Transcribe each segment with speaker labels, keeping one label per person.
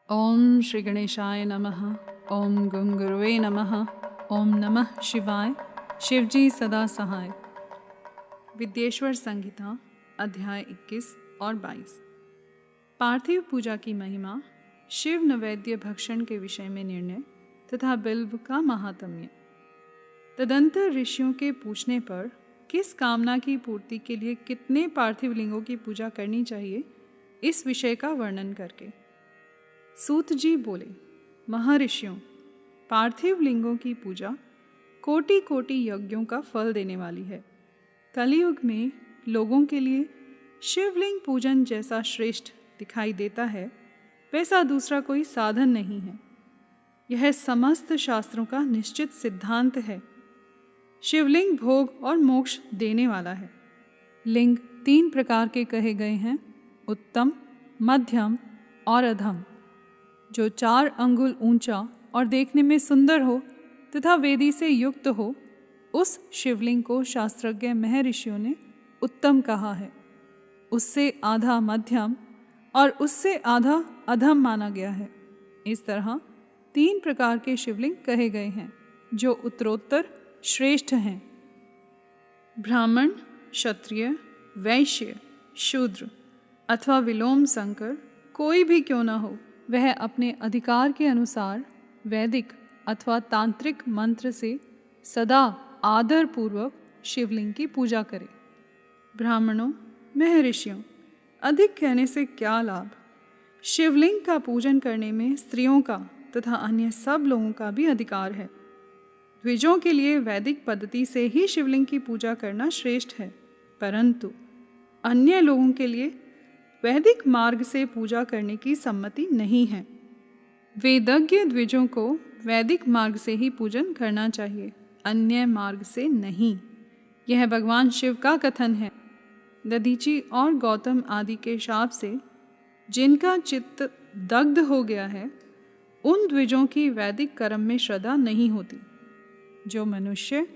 Speaker 1: ओम श्री गणेशाय नमः। ओम गं गुरुवे नमः। ओम नमः शिवाय। शिवजी सदा सहाय। विद्येश्वर संहिता अध्याय 21 और 22। पार्थिव पूजा की महिमा, शिव नैवेद्य भक्षण के विषय में निर्णय तथा बिल्व का महात्म्य। तदंतर ऋषियों के पूछने पर किस कामना की पूर्ति के लिए कितने पार्थिव लिंगों की पूजा करनी चाहिए, इस विषय का वर्णन करके सूत जी बोले, महर्षियों, पार्थिव लिंगों की पूजा कोटि कोटि यज्ञों का फल देने वाली है। कलियुग में लोगों के लिए शिवलिंग पूजन जैसा श्रेष्ठ दिखाई देता है, वैसा दूसरा कोई साधन नहीं है। यह समस्त शास्त्रों का निश्चित सिद्धांत है। शिवलिंग भोग और मोक्ष देने वाला है। लिंग 3 प्रकार के कहे गए हैं, उत्तम, मध्यम और अधम। जो 4 अंगुल ऊंचा और देखने में सुंदर हो तथा वेदी से युक्त हो, उस शिवलिंग को शास्त्रज्ञ महर्षियों ने उत्तम कहा है। उससे आधा मध्यम और उससे आधा अधम माना गया है। इस तरह 3 प्रकार के शिवलिंग कहे गए हैं, जो उत्तरोत्तर श्रेष्ठ हैं। ब्राह्मण, क्षत्रिय, वैश्य, शूद्र अथवा विलोम संकर कोई भी क्यों न हो, वह अपने अधिकार के अनुसार वैदिक अथवा तांत्रिक मंत्र से सदा आदर पूर्वक शिवलिंग की पूजा करे। ब्राह्मणों, महर्षियों, अधिक कहने से क्या लाभ। शिवलिंग का पूजन करने में स्त्रियों का तथा अन्य सब लोगों का भी अधिकार है। द्विजों के लिए वैदिक पद्धति से ही शिवलिंग की पूजा करना श्रेष्ठ है, परंतु अन्य लोगों के लिए वैदिक मार्ग से पूजा करने की सम्मति नहीं है। वेदज्ञ द्विजों को वैदिक मार्ग से ही पूजन करना चाहिए, अन्य मार्ग से नहीं। यह भगवान शिव का कथन है। दधीची और गौतम आदि के शाप से जिनका चित्त दग्ध हो गया है, उन द्विजों की वैदिक कर्म में श्रद्धा नहीं होती। जो मनुष्य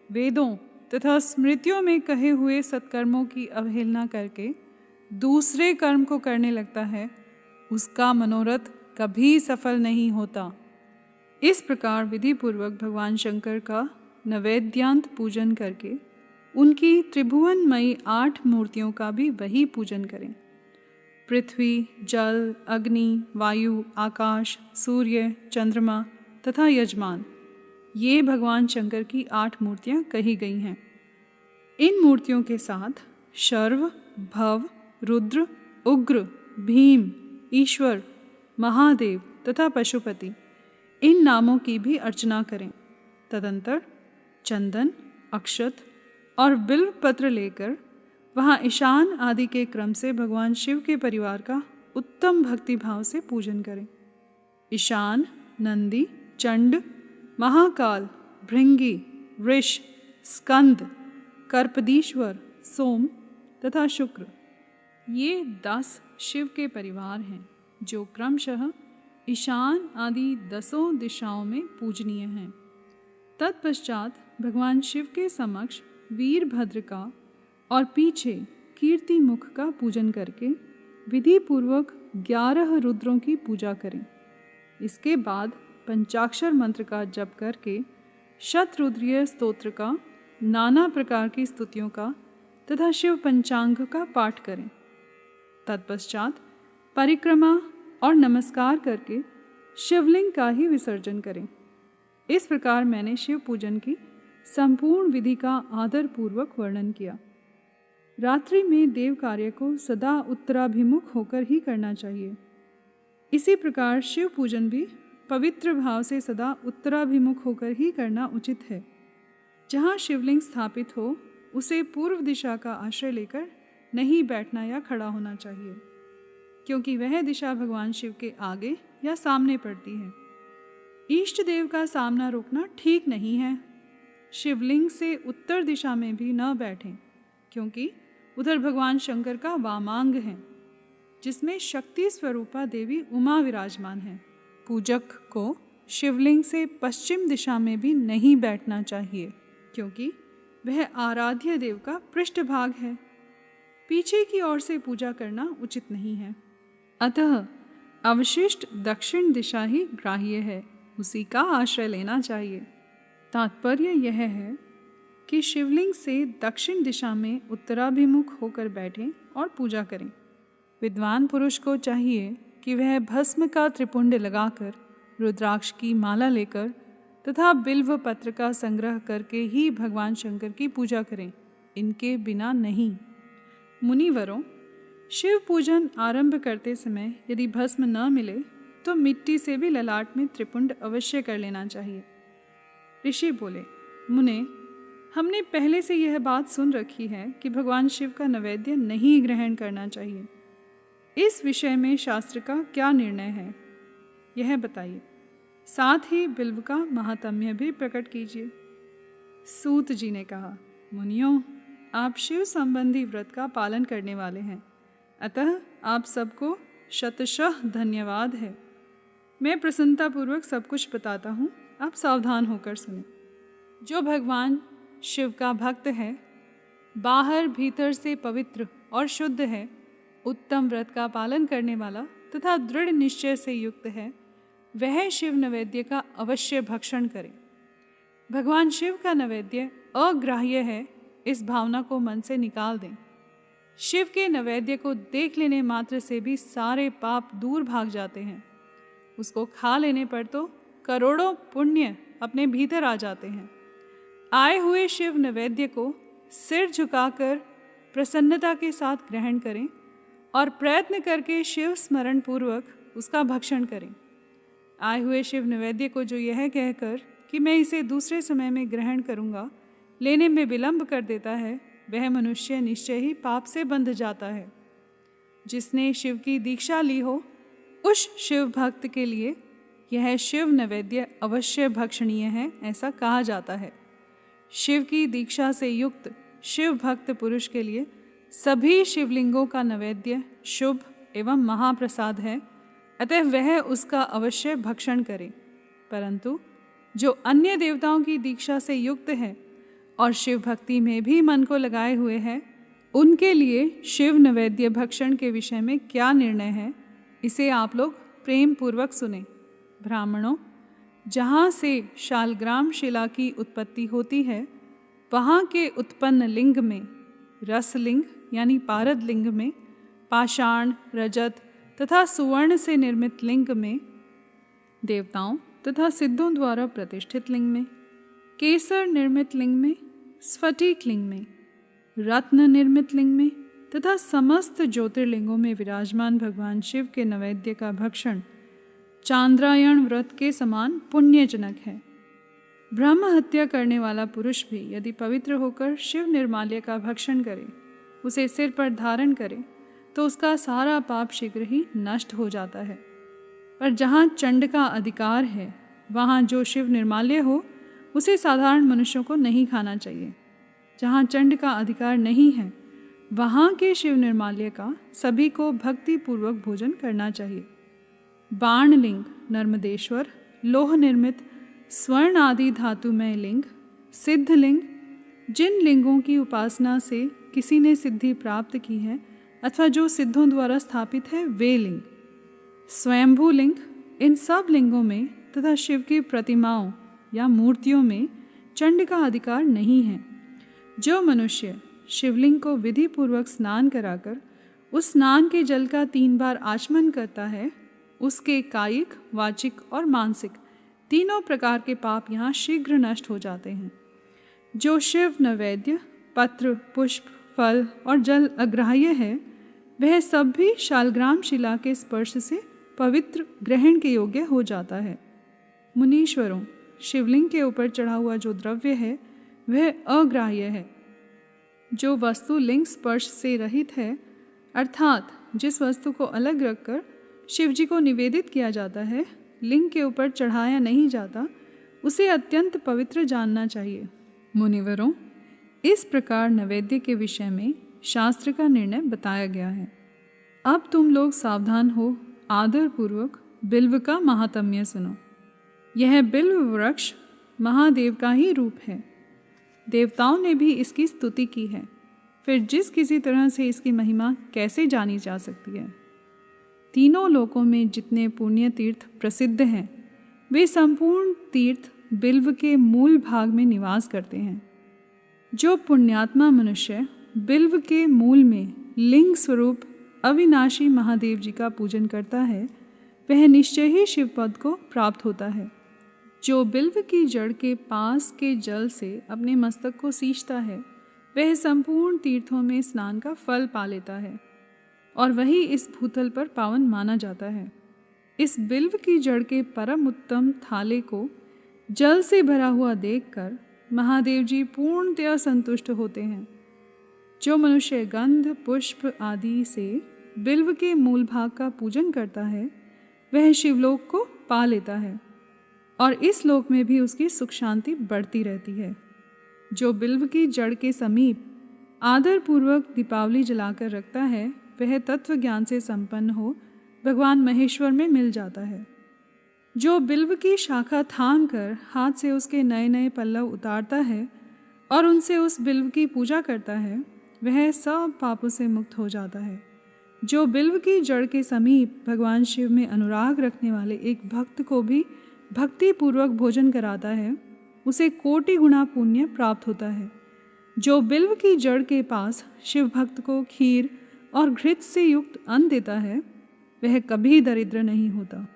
Speaker 1: वेदों तथा स्मृतियों में कहे हुए सत्कर्मों की अवहेलना करके दूसरे कर्म को करने लगता है, उसका मनोरथ कभी सफल नहीं होता। इस प्रकार विधि पूर्वक भगवान शंकर का नैवेद्यांत पूजन करके उनकी त्रिभुवनमयी 8 मूर्तियों का भी वही पूजन करें। पृथ्वी, जल, अग्नि, वायु, आकाश, सूर्य, चंद्रमा तथा यजमान, ये भगवान शंकर की 8 मूर्तियां कही गई हैं। इन मूर्तियों के साथ शर्व, भव, रुद्र, उग्र, भीम, ईश्वर, महादेव तथा पशुपति, इन नामों की भी अर्चना करें। तदंतर चंदन, अक्षत और बिल्व पत्र लेकर वहाँ ईशान आदि के क्रम से भगवान शिव के परिवार का उत्तम भक्ति भाव से पूजन करें। ईशान, नंदी, चंड, महाकाल, भृंगी, वृष, स्कंद, कर्पदीश्वर, सोम तथा शुक्र, ये 10 शिव के परिवार हैं, जो क्रमशः ईशान आदि 10 दिशाओं में पूजनीय हैं। तत्पश्चात भगवान शिव के समक्ष वीरभद्र का और पीछे कीर्ति मुख का पूजन करके विधि पूर्वक 11 रुद्रों की पूजा करें। इसके बाद पंचाक्षर मंत्र का जप करके शतरुद्रीय स्तोत्र का, नाना प्रकार की स्तुतियों का तथा शिव पंचांग का पाठ करें। तत्पश्चात परिक्रमा और नमस्कार करके शिवलिंग का ही विसर्जन करें। इस प्रकार मैंने शिव पूजन की संपूर्ण विधि का आदर पूर्वक वर्णन किया। रात्रि में देव कार्य को सदा उत्तराभिमुख होकर ही करना चाहिए। इसी प्रकार शिव पूजन भी पवित्र भाव से सदा उत्तराभिमुख होकर ही करना उचित है। जहाँ शिवलिंग स्थापित हो, उसे पूर्व दिशा का आश्रय लेकर नहीं बैठना या खड़ा होना चाहिए, क्योंकि वह दिशा भगवान शिव के आगे या सामने पड़ती है। इष्ट देव का सामना रोकना ठीक नहीं है। शिवलिंग से उत्तर दिशा में भी न बैठें, क्योंकि उधर भगवान शंकर का वामांग है, जिसमें शक्ति स्वरूपा देवी उमा विराजमान है। पूजक को शिवलिंग से पश्चिम दिशा में भी नहीं बैठना चाहिए, क्योंकि वह आराध्य देव का पृष्ठभाग है। पीछे की ओर से पूजा करना उचित नहीं है। अतः अवशिष्ट दक्षिण दिशा ही ग्राह्य है, उसी का आश्रय लेना चाहिए। तात्पर्य यह है कि शिवलिंग से दक्षिण दिशा में उत्तराभिमुख होकर बैठें और पूजा करें। विद्वान पुरुष को चाहिए कि वह भस्म का त्रिपुंड लगाकर, रुद्राक्ष की माला लेकर तथा बिल्व पत्र का संग्रह करके ही भगवान शंकर की पूजा करें, इनके बिना नहीं। मुनिवरों, शिव पूजन आरंभ करते समय यदि भस्म न मिले तो मिट्टी से भी ललाट में त्रिपुंड अवश्य कर लेना चाहिए। ऋषि बोले, मुने, हमने पहले से यह बात सुन रखी है कि भगवान शिव का नैवेद्य नहीं ग्रहण करना चाहिए। इस विषय में शास्त्र का क्या निर्णय है, यह बताइए। साथ ही बिल्व का महात्म्य भी प्रकट कीजिए। सूत जी ने कहा, मुनियों, आप शिव संबंधी व्रत का पालन करने वाले हैं, अतः आप सबको शतशः धन्यवाद है। मैं प्रसन्नतापूर्वक सब कुछ बताता हूँ, आप सावधान होकर सुने। जो भगवान शिव का भक्त है, बाहर भीतर से पवित्र और शुद्ध है, उत्तम व्रत का पालन करने वाला तथा दृढ़ निश्चय से युक्त है, वह शिव नैवेद्य का अवश्य भक्षण करे। भगवान शिव का नैवेद्य अग्राह्य है, इस भावना को मन से निकाल दें। शिव के नैवेद्य को देख लेने मात्र से भी सारे पाप दूर भाग जाते हैं। उसको खा लेने पर तो करोड़ों पुण्य अपने भीतर आ जाते हैं। आए हुए शिव नैवेद्य को सिर झुकाकर प्रसन्नता के साथ ग्रहण करें और प्रयत्न करके शिव स्मरण पूर्वक उसका भक्षण करें। आए हुए शिव नैवेद्य को जो यह कहकर कि मैं इसे दूसरे समय में ग्रहण करूँगा, लेने में विलंब कर देता है, वह मनुष्य निश्चय ही पाप से बंध जाता है। जिसने शिव की दीक्षा ली हो, उस शिव भक्त के लिए यह शिव नैवेद्य अवश्य भक्षणीय है, ऐसा कहा जाता है। शिव की दीक्षा से युक्त शिव भक्त पुरुष के लिए सभी शिवलिंगों का नैवेद्य शुभ एवं महाप्रसाद है, अतः वह उसका अवश्य भक्षण करे। परंतु जो अन्य देवताओं की दीक्षा से युक्त है और शिव भक्ति में भी मन को लगाए हुए हैं, उनके लिए शिव नैवेद्य भक्षण के विषय में क्या निर्णय है, इसे आप लोग प्रेम पूर्वक सुने। ब्राह्मणों, जहाँ से शालग्राम शिला की उत्पत्ति होती है, वहाँ के उत्पन्न लिंग में रसलिंग यानी पारद लिंग में, पाषाण, रजत तथा सुवर्ण से निर्मित लिंग में, देवताओं तथा सिद्धों द्वारा प्रतिष्ठित लिंग में, केसर निर्मित लिंग में, स्फटिक लिंग में, रत्न निर्मित लिंग में तथा समस्त ज्योतिर्लिंगों में विराजमान भगवान शिव के नैवेद्य का भक्षण चांद्रायण व्रत के समान पुण्यजनक है। ब्रह्म हत्या करने वाला पुरुष भी यदि पवित्र होकर शिव निर्माल्य का भक्षण करे, उसे सिर पर धारण करे, तो उसका सारा पाप शीघ्र ही नष्ट हो जाता है। पर जहाँ चंड का अधिकार है, वहाँ जो शिव निर्माल्य हो, उसे साधारण मनुष्यों को नहीं खाना चाहिए। जहाँ चंड का अधिकार नहीं है, वहाँ के शिव निर्माल्य का सभी को भक्तिपूर्वक भोजन करना चाहिए। बाणलिंग, नर्मदेश्वर, लोह निर्मित स्वर्ण आदि धातुमय लिंग, सिद्धलिंग, जिन लिंगों की उपासना से किसी ने सिद्धि प्राप्त की है अथवा जो सिद्धों द्वारा स्थापित है, वे लिंग, स्वयंभू लिंग, इन सब लिंगों में तथा शिव की प्रतिमाओं या मूर्तियों में चंड का अधिकार नहीं है। जो मनुष्य शिवलिंग को विधि पूर्वक स्नान कराकर उस स्नान के जल का 3 बार आचमन करता है, उसके कायिक, वाचिक और मानसिक तीनों प्रकार के पाप यहाँ शीघ्र नष्ट हो जाते हैं। जो शिव नैवेद्य, पत्र, पुष्प, फल और जल अग्राह्य है, वह सब भी शालग्राम शिला के स्पर्श से पवित्र ग्रहण के योग्य हो जाता है। मुनीश्वरों, शिवलिंग के ऊपर चढ़ा हुआ जो द्रव्य है, वह अग्राह्य है। जो वस्तु लिंग स्पर्श से रहित है, अर्थात जिस वस्तु को अलग रखकर शिव जी को निवेदित किया जाता है, लिंग के ऊपर चढ़ाया नहीं जाता, उसे अत्यंत पवित्र जानना चाहिए। मुनिवरों, इस प्रकार नैवेद्य के विषय में शास्त्र का निर्णय बताया गया है। अब तुम लोग सावधान हो, आदर पूर्वक बिल्व का महात्म्य सुनो। यह बिल्व वृक्ष महादेव का ही रूप है। देवताओं ने भी इसकी स्तुति की है, फिर जिस किसी तरह से इसकी महिमा कैसे जानी जा सकती है। तीनों लोकों में जितने पुण्य तीर्थ प्रसिद्ध हैं वे संपूर्ण तीर्थ बिल्व के मूल भाग में निवास करते हैं। जो पुण्यात्मा मनुष्य बिल्व के मूल में लिंग स्वरूप अविनाशी महादेव जी का पूजन करता है वह निश्चय ही शिव पद को प्राप्त होता है। जो बिल्व की जड़ के पास के जल से अपने मस्तक को सींचता है वह संपूर्ण तीर्थों में स्नान का फल पा लेता है और वही इस भूतल पर पावन माना जाता है। इस बिल्व की जड़ के परम उत्तम थाले को जल से भरा हुआ देखकर महादेव जी पूर्णतया संतुष्ट होते हैं। जो मनुष्य गंध पुष्प आदि से बिल्व के मूल भाग का पूजन करता है वह शिवलोक को पा लेता है और इस लोक में भी उसकी सुख शांति बढ़ती रहती है। जो बिल्व की जड़ के समीप आदर पूर्वक दीपावली जलाकर रखता है वह तत्व ज्ञान से संपन्न हो भगवान महेश्वर में मिल जाता है। जो बिल्व की शाखा थाम कर हाथ से उसके नए नए पल्लव उतारता है और उनसे उस बिल्व की पूजा करता है वह सब पापों से मुक्त हो जाता है। जो बिल्व की जड़ के समीप भगवान शिव में अनुराग रखने वाले एक भक्त को भी भक्ति पूर्वक भोजन कराता है उसे कोटि गुना पुण्य प्राप्त होता है। जो बिल्व की जड़ के पास शिव भक्त को खीर और घृत से युक्त अन्न देता है वह कभी दरिद्र नहीं होता।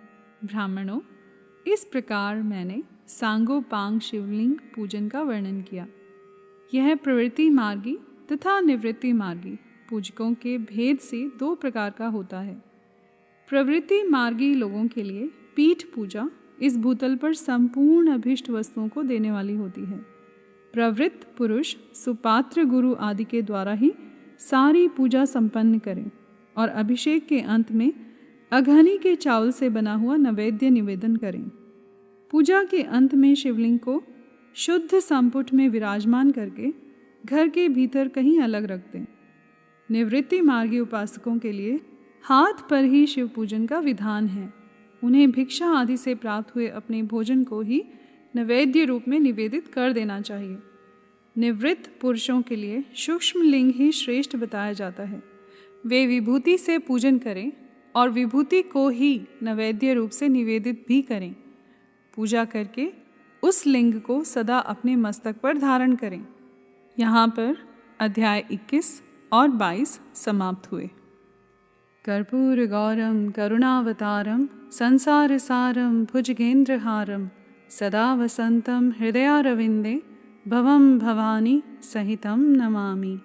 Speaker 1: ब्राह्मणों, इस प्रकार मैंने सांगोपांग शिवलिंग पूजन का वर्णन किया। यह प्रवृत्ति मार्गी तथा निवृत्ति मार्गी पूजकों के भेद से दो प्रकार का होता है। प्रवृत्ति मार्गी लोगों के लिए पीठ पूजा इस भूतल पर संपूर्ण अभीष्ट वस्तुओं को देने वाली होती है। प्रवृत्त पुरुष सुपात्र गुरु आदि के द्वारा ही सारी पूजा संपन्न करें और अभिषेक के अंत में अघनी के चावल से बना हुआ नैवेद्य निवेदन करें। पूजा के अंत में शिवलिंग को शुद्ध संपुट में विराजमान करके घर के भीतर कहीं अलग रख दें। निवृत्ति मार्गी उपासकों के लिए हाथ पर ही शिव पूजन का विधान है। उन्हें भिक्षा आदि से प्राप्त हुए अपने भोजन को ही नैवेद्य रूप में निवेदित कर देना चाहिए। निवृत्त पुरुषों के लिए सूक्ष्म लिंग ही श्रेष्ठ बताया जाता है। वे विभूति से पूजन करें और विभूति को ही नैवेद्य रूप से निवेदित भी करें। पूजा करके उस लिंग को सदा अपने मस्तक पर धारण करें। यहाँ पर अध्याय 21 और 22 समाप्त हुए। कर्पूर गौरम करुणावतारम संसार सारम भुजगेंद्रहारम सदा वसंतम हृदयारविंदे भवम भवानी सहितं नमामि।